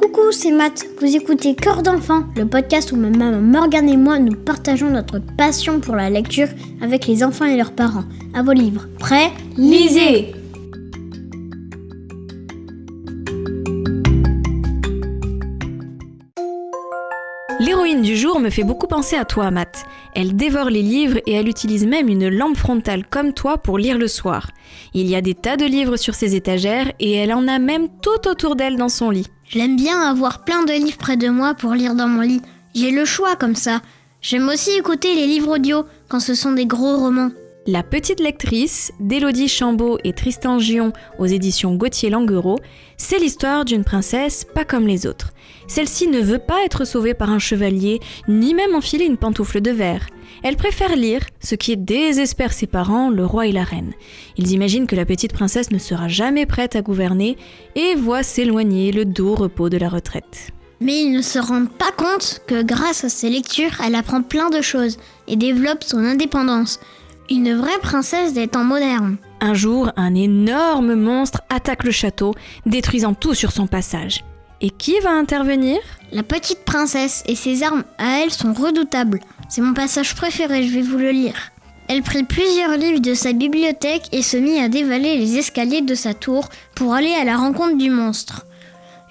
Coucou, c'est Matt. Vous écoutez Cœur d'enfant, le podcast où ma maman Morgane et moi nous partageons notre passion pour la lecture avec les enfants et leurs parents. À vos livres. Prêts ? Lisez ! L'héroïne du jour me fait beaucoup penser à toi, Matt. Elle dévore les livres et elle utilise même une lampe frontale comme toi pour lire le soir. Il y a des tas de livres sur ses étagères et elle en a même tout autour d'elle dans son lit. J'aime bien avoir plein de livres près de moi pour lire dans mon lit. J'ai le choix comme ça. J'aime aussi écouter les livres audio quand ce sont des gros romans. La petite lectrice d'Élodie Chambaud et Tristan Gion aux éditions Gauthier-Languereau, c'est l'histoire d'une princesse pas comme les autres. Celle-ci ne veut pas être sauvée par un chevalier, ni même enfiler une pantoufle de verre. Elle préfère lire, ce qui désespère ses parents, le roi et la reine. Ils imaginent que la petite princesse ne sera jamais prête à gouverner et voient s'éloigner le doux repos de la retraite. Mais ils ne se rendent pas compte que grâce à ses lectures, elle apprend plein de choses et développe son indépendance. Une vraie princesse des temps modernes. Un jour, un énorme monstre attaque le château, détruisant tout sur son passage. Et qui va intervenir ? La petite princesse et ses armes à elle sont redoutables. C'est mon passage préféré, je vais vous le lire. Elle prit plusieurs livres de sa bibliothèque et se mit à dévaler les escaliers de sa tour pour aller à la rencontre du monstre.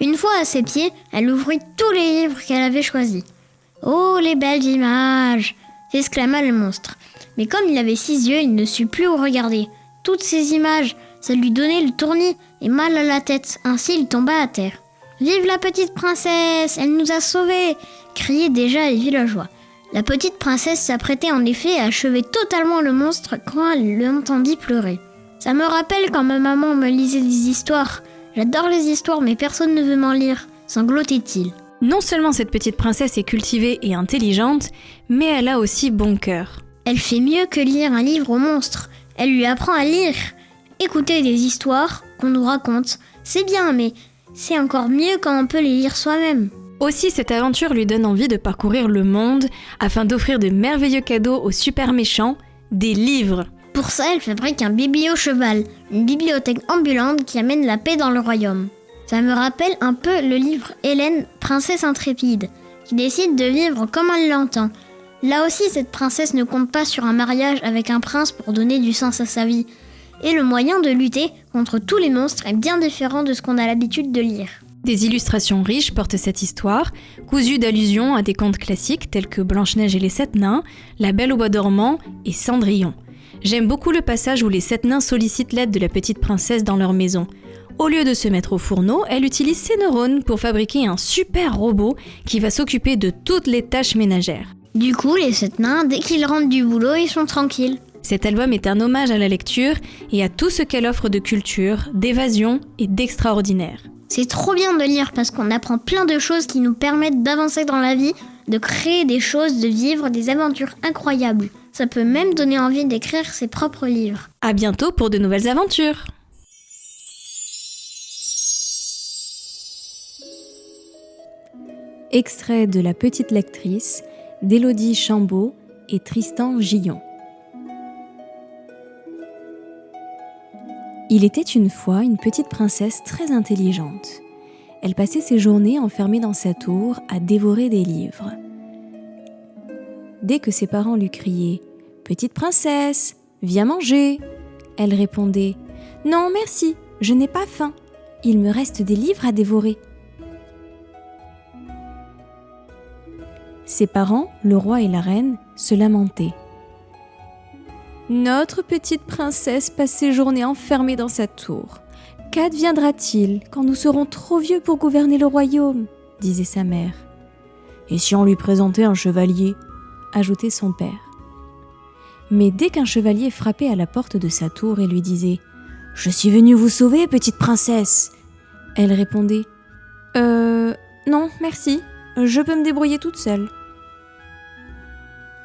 Une fois à ses pieds, elle ouvrit tous les livres qu'elle avait choisis. « Oh, les belles images !» s'exclama le monstre. Mais comme il avait 6 yeux, il ne sut plus où regarder. Toutes ces images, ça lui donnait le tournis et mal à la tête. Ainsi, il tomba à terre. « Vive la petite princesse, elle nous a sauvés !» criaient déjà les villageois. La petite princesse s'apprêtait en effet à achever totalement le monstre quand elle l'entendit pleurer. « Ça me rappelle quand ma maman me lisait des histoires. J'adore les histoires, mais personne ne veut m'en lire. » sanglotait-il. Non seulement cette petite princesse est cultivée et intelligente, mais elle a aussi bon cœur. Elle fait mieux que lire un livre au monstre. Elle lui apprend à lire. Écouter des histoires qu'on nous raconte, c'est bien, mais c'est encore mieux quand on peut les lire soi-même. Aussi, cette aventure lui donne envie de parcourir le monde afin d'offrir de merveilleux cadeaux aux super méchants, des livres. Pour ça, elle fabrique un biblio-cheval, une bibliothèque ambulante qui amène la paix dans le royaume. Ça me rappelle un peu le livre Hélène, princesse intrépide, qui décide de vivre comme elle l'entend. Là aussi, cette princesse ne compte pas sur un mariage avec un prince pour donner du sens à sa vie. Et le moyen de lutter contre tous les monstres est bien différent de ce qu'on a l'habitude de lire. Des illustrations riches portent cette histoire, cousues d'allusions à des contes classiques tels que Blanche-Neige et les 7 nains, La Belle au bois dormant et Cendrillon. J'aime beaucoup le passage où les 7 nains sollicitent l'aide de la petite princesse dans leur maison. Au lieu de se mettre au fourneau, elle utilise ses neurones pour fabriquer un super robot qui va s'occuper de toutes les tâches ménagères. Du coup, les 7 nains, dès qu'ils rentrent du boulot, ils sont tranquilles. Cet album est un hommage à la lecture et à tout ce qu'elle offre de culture, d'évasion et d'extraordinaire. C'est trop bien de lire parce qu'on apprend plein de choses qui nous permettent d'avancer dans la vie, de créer des choses, de vivre des aventures incroyables. Ça peut même donner envie d'écrire ses propres livres. À bientôt pour de nouvelles aventures. Extrait de La petite lectrice d'Élodie Chambaud et Tristan Gion. Il était une fois une petite princesse très intelligente. Elle passait ses journées enfermée dans sa tour à dévorer des livres. Dès que ses parents lui criaient « Petite princesse, viens manger !» elle répondait « Non, merci, je n'ai pas faim. Il me reste des livres à dévorer. » Ses parents, le roi et la reine, se lamentaient. Notre petite princesse passe ses journées enfermée dans sa tour. Qu'adviendra-t-il quand nous serons trop vieux pour gouverner le royaume ? Disait sa mère. Et si on lui présentait un chevalier ? Ajoutait son père. Mais dès qu'un chevalier frappait à la porte de sa tour et lui disait « Je suis venu vous sauver, petite princesse !» elle répondait « Non, merci, je peux me débrouiller toute seule. »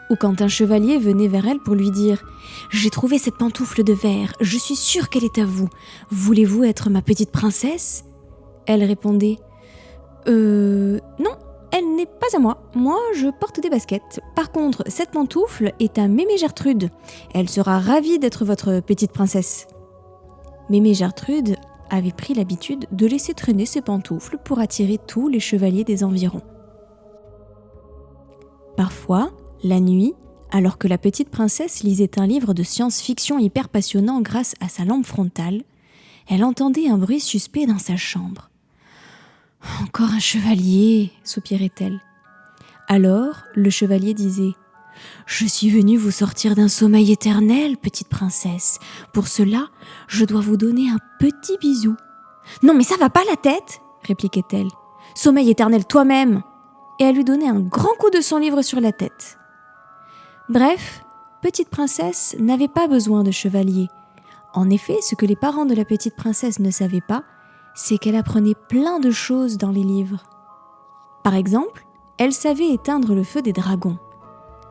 Ou quand un chevalier venait vers elle pour lui dire « J'ai trouvé cette pantoufle de verre, je suis sûre qu'elle est à vous. Voulez-vous être ma petite princesse ?» elle répondait « Non, elle n'est pas à moi. Moi, je porte des baskets. Par contre, cette pantoufle est à Mémé Gertrude. Elle sera ravie d'être votre petite princesse. » Mémé Gertrude avait pris l'habitude de laisser traîner ses pantoufles pour attirer tous les chevaliers des environs. Parfois, la nuit, alors que la petite princesse lisait un livre de science-fiction hyper passionnant grâce à sa lampe frontale, elle entendait un bruit suspect dans sa chambre. « Encore un chevalier !» soupirait-elle. Alors, le chevalier disait « Je suis venu vous sortir d'un sommeil éternel, petite princesse. Pour cela, je dois vous donner un petit bisou. »« Non mais ça va pas la tête !» répliquait-elle. « Sommeil éternel toi-même !» Et elle lui donnait un grand coup de son livre sur la tête. Bref, petite princesse n'avait pas besoin de chevalier. En effet, ce que les parents de la petite princesse ne savaient pas, c'est qu'elle apprenait plein de choses dans les livres. Par exemple, elle savait éteindre le feu des dragons.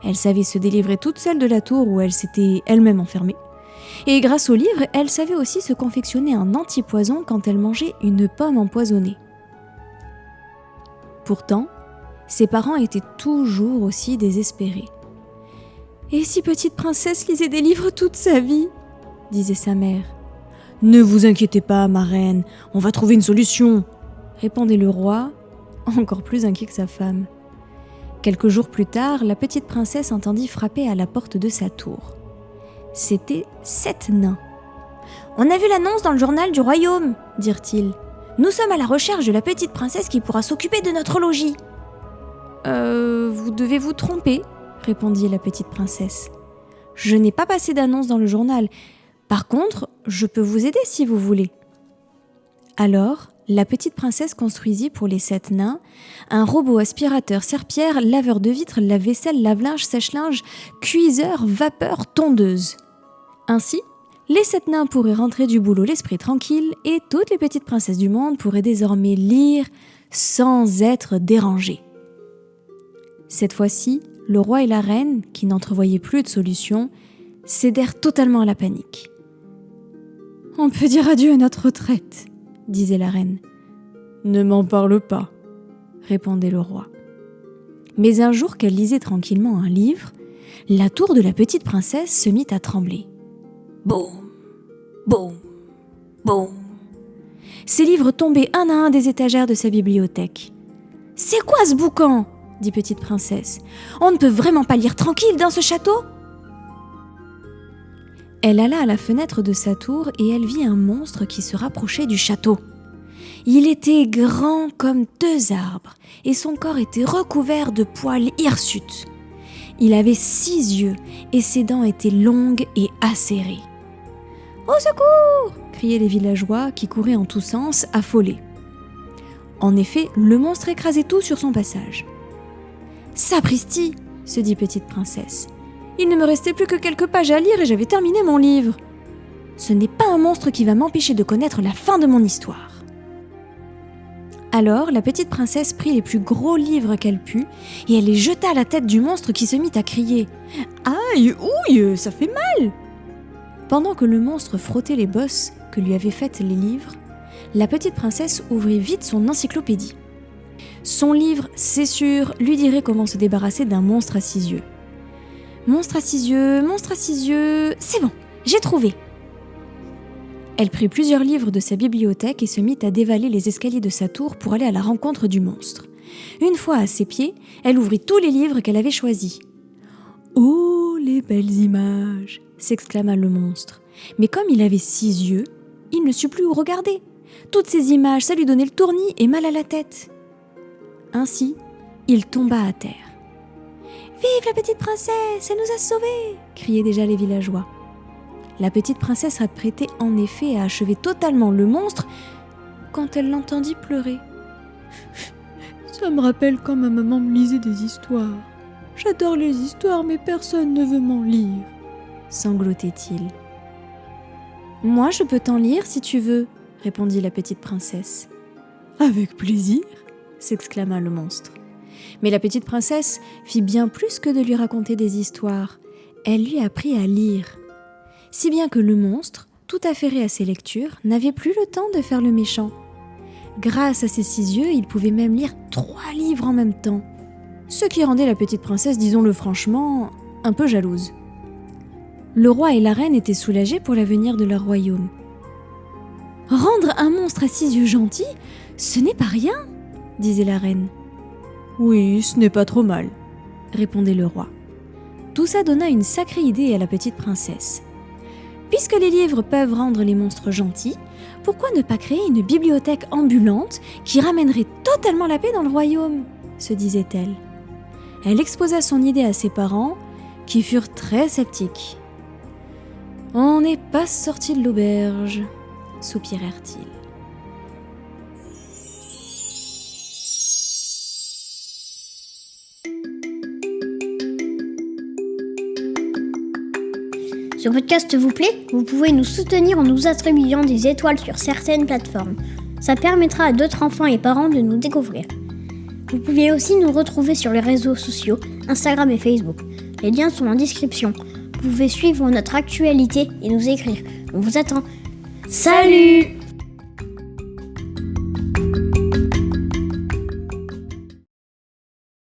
Elle savait se délivrer toute seule de la tour où elle s'était elle-même enfermée. Et grâce au livre, elle savait aussi se confectionner un antipoison quand elle mangeait une pomme empoisonnée. Pourtant, ses parents étaient toujours aussi désespérés. « Et si petite princesse lisait des livres toute sa vie ?» disait sa mère. « Ne vous inquiétez pas, ma reine, on va trouver une solution !» répondait le roi, encore plus inquiet que sa femme. Quelques jours plus tard, la petite princesse entendit frapper à la porte de sa tour. C'étaient 7 nains. « On a vu l'annonce dans le journal du royaume, dirent-ils. Nous sommes à la recherche de la petite princesse qui pourra s'occuper de notre logis. » Vous devez vous tromper, répondit la petite princesse. Je n'ai pas passé d'annonce dans le journal. Par contre, je peux vous aider si vous voulez. Alors, la petite princesse construisit pour les 7 nains un robot aspirateur, serpillère, laveur de vitres, lave-vaisselle, lave-linge, sèche-linge, cuiseur, vapeur, tondeuse. Ainsi, les 7 nains pourraient rentrer du boulot l'esprit tranquille et toutes les petites princesses du monde pourraient désormais lire sans être dérangées. Cette fois-ci, le roi et la reine, qui n'entrevoyaient plus de solution, cédèrent totalement à la panique. « On peut dire adieu à notre retraite, » disait la reine. « Ne m'en parle pas, » répondait le roi. Mais un jour qu'elle lisait tranquillement un livre, la tour de la petite princesse se mit à trembler. Boum, boum, boum. Ses livres tombaient un à un des étagères de sa bibliothèque. « C'est quoi ce boucan ?» dit petite princesse. « On ne peut vraiment pas lire tranquille dans ce château ?» Elle alla à la fenêtre de sa tour et elle vit un monstre qui se rapprochait du château. Il était grand comme 2 arbres et son corps était recouvert de poils hirsutes. Il avait 6 yeux et ses dents étaient longues et acérées. « Au secours !» criaient les villageois qui couraient en tous sens, affolés. En effet, le monstre écrasait tout sur son passage. « Sapristi !» se dit petite princesse. « Il ne me restait plus que quelques pages à lire et j'avais terminé mon livre. Ce n'est pas un monstre qui va m'empêcher de connaître la fin de mon histoire. » Alors, la petite princesse prit les plus gros livres qu'elle put et elle les jeta à la tête du monstre qui se mit à crier « Aïe, ouille, ça fait mal !» Pendant que le monstre frottait les bosses que lui avaient faites les livres, la petite princesse ouvrit vite son encyclopédie. Son livre, c'est sûr, lui dirait comment se débarrasser d'un monstre à 6 yeux. Monstre à 6 yeux, c'est bon, j'ai trouvé. Elle prit plusieurs livres de sa bibliothèque et se mit à dévaler les escaliers de sa tour pour aller à la rencontre du monstre. Une fois à ses pieds, elle ouvrit tous les livres qu'elle avait choisis. « Oh, les belles images !» s'exclama le monstre. Mais comme il avait 6 yeux, il ne sut plus où regarder. Toutes ces images, ça lui donnait le tournis et mal à la tête. Ainsi, il tomba à terre. « Vive la petite princesse, elle nous a sauvés !» criaient déjà les villageois. La petite princesse s'apprêtait en effet à achever totalement le monstre quand elle l'entendit pleurer. « Ça me rappelle quand ma maman me lisait des histoires. J'adore les histoires, mais personne ne veut m'en lire. » sanglotait-il. « Moi, je peux t'en lire si tu veux, » répondit la petite princesse. « Avec plaisir !» s'exclama le monstre. Mais la petite princesse fit bien plus que de lui raconter des histoires. Elle lui apprit à lire. Si bien que le monstre, tout affairé à ses lectures, n'avait plus le temps de faire le méchant. Grâce à ses 6 yeux, il pouvait même lire 3 livres en même temps. Ce qui rendait la petite princesse, disons-le franchement, un peu jalouse. Le roi et la reine étaient soulagés pour l'avenir de leur royaume. « Rendre un monstre à 6 yeux gentil, ce n'est pas rien, disait la reine. Oui, ce n'est pas trop mal, répondait le roi. Tout ça donna une sacrée idée à la petite princesse. Puisque les livres peuvent rendre les monstres gentils, pourquoi ne pas créer une bibliothèque ambulante qui ramènerait totalement la paix dans le royaume, se disait-elle. Elle exposa son idée à ses parents, qui furent très sceptiques. « On n'est pas sorti de l'auberge », soupirèrent-ils. Ce podcast vous plaît ? Vous pouvez nous soutenir en nous attribuant des étoiles sur certaines plateformes. Ça permettra à d'autres enfants et parents de nous découvrir. Vous pouvez aussi nous retrouver sur les réseaux sociaux, Instagram et Facebook. Les liens sont en description. Vous pouvez suivre notre actualité et nous écrire. On vous attend. Salut !